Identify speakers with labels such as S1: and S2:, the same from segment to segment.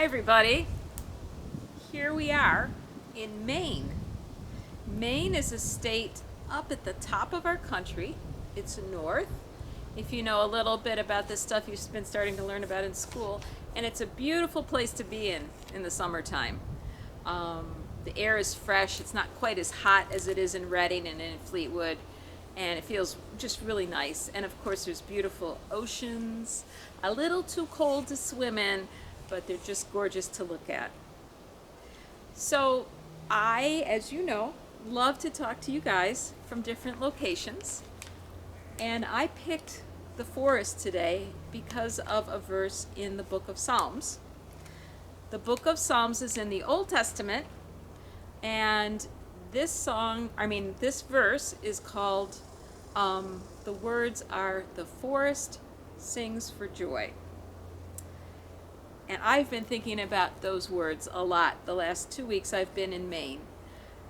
S1: Hi everybody. Here we are in Maine. Maine is a state up at the top of our country. It's north. If you know a little bit about this stuff, you've been starting to learn about in school. And it's a beautiful place to be in the summertime. The air is fresh. It's not quite as hot as it is in Reading and in Fleetwood. And it feels just really nice. And of course there's beautiful oceans, a little too cold to swim in, but they're just gorgeous to look at. So I, as you know, love to talk to you guys from different locations. And I picked the forest today because of a verse in the book of Psalms. The book of Psalms is in the Old Testament, and this verse is called, the words are, "The forest sings for joy." And I've been thinking about those words a lot the last 2 weeks I've been in Maine.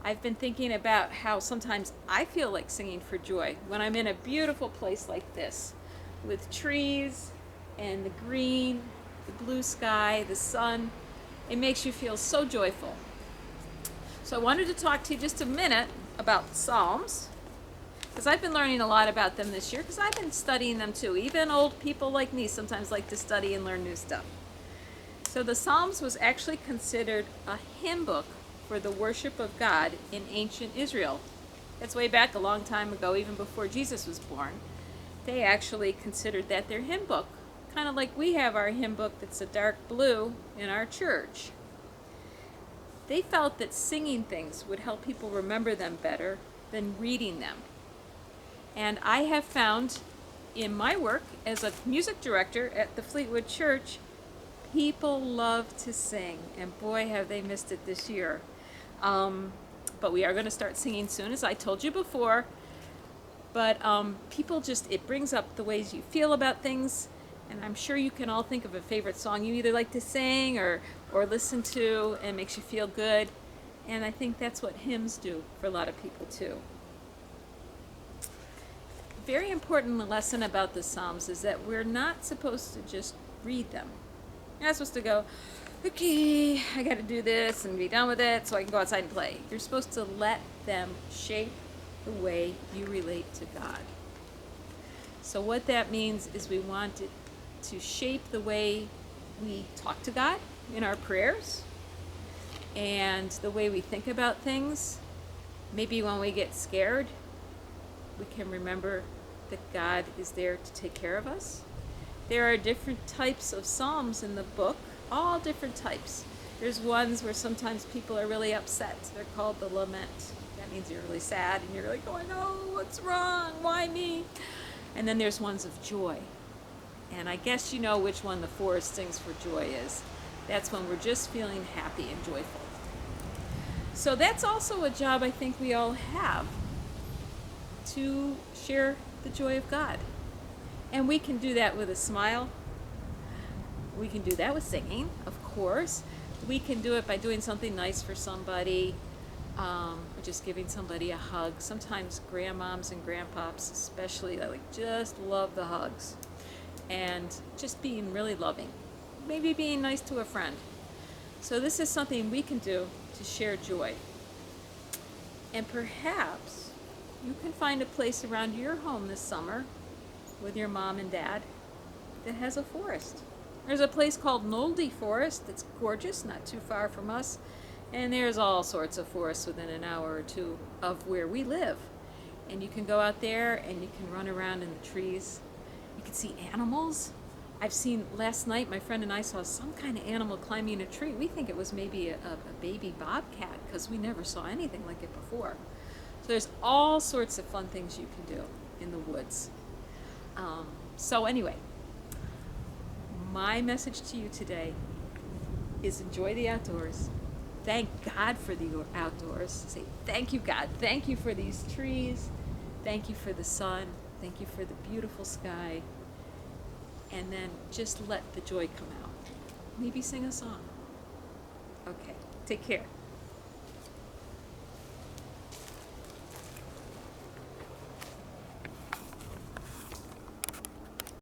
S1: I've been thinking about how sometimes I feel like singing for joy when I'm in a beautiful place like this, with trees and the green, the blue sky, the sun. It makes you feel so joyful. So I wanted to talk to you just a minute about Psalms, because I've been learning a lot about them this year, because I've been studying them too. Even old people like me sometimes like to study and learn new stuff. So the Psalms was actually considered a hymn book for the worship of God in ancient Israel. That's way back a long time ago, even before Jesus was born. They actually considered that their hymn book, kind of like we have our hymn book that's a dark blue in our church. They felt that singing things would help people remember them better than reading them. And I have found in my work as a music director at the Fleetwood Church, people love to sing, and boy have they missed it this year. But we are going to start singing soon, as I told you before. But people it brings up the ways you feel about things, and I'm sure you can all think of a favorite song you either like to sing or listen to and makes you feel good. And I think that's what hymns do for a lot of people too. Very important lesson about the Psalms is that we're not supposed to just read them. You're not supposed to go, okay, I got to do this and be done with it so I can go outside and play. You're supposed to let them shape the way you relate to God. So what that means is we want it to shape the way we talk to God in our prayers and the way we think about things. Maybe when we get scared, we can remember that God is there to take care of us. There are different types of psalms in the book, all different types. There's ones where sometimes people are really upset. They're called the lament. That means you're really sad and you're like going, oh, what's wrong? Why me? And then there's ones of joy. And I guess you know which one the forest sings for joy is. That's when we're just feeling happy and joyful. So that's also a job I think we all have, to share the joy of God. And we can do that with a smile. We can do that with singing, of course. We can do it by doing something nice for somebody, or just giving somebody a hug. Sometimes grandmoms and grandpops especially, just love the hugs. And just being really loving. Maybe being nice to a friend. So this is something we can do to share joy. And perhaps you can find a place around your home this summer with your mom and dad that has a forest. There's a place called Nolde Forest that's gorgeous, not too far from us. And there's all sorts of forests within an hour or two of where we live. And you can go out there and you can run around in the trees. You can see animals. Last night my friend and I saw some kind of animal climbing a tree. We think it was maybe a baby bobcat because we never saw anything like it before. So there's all sorts of fun things you can do in the woods. So anyway, my message to you today is enjoy the outdoors. Thank God for the outdoors. Say, thank you, God. Thank you for these trees. Thank you for the sun. Thank you for the beautiful sky. And then just let the joy come out. Maybe sing a song. Okay, take care.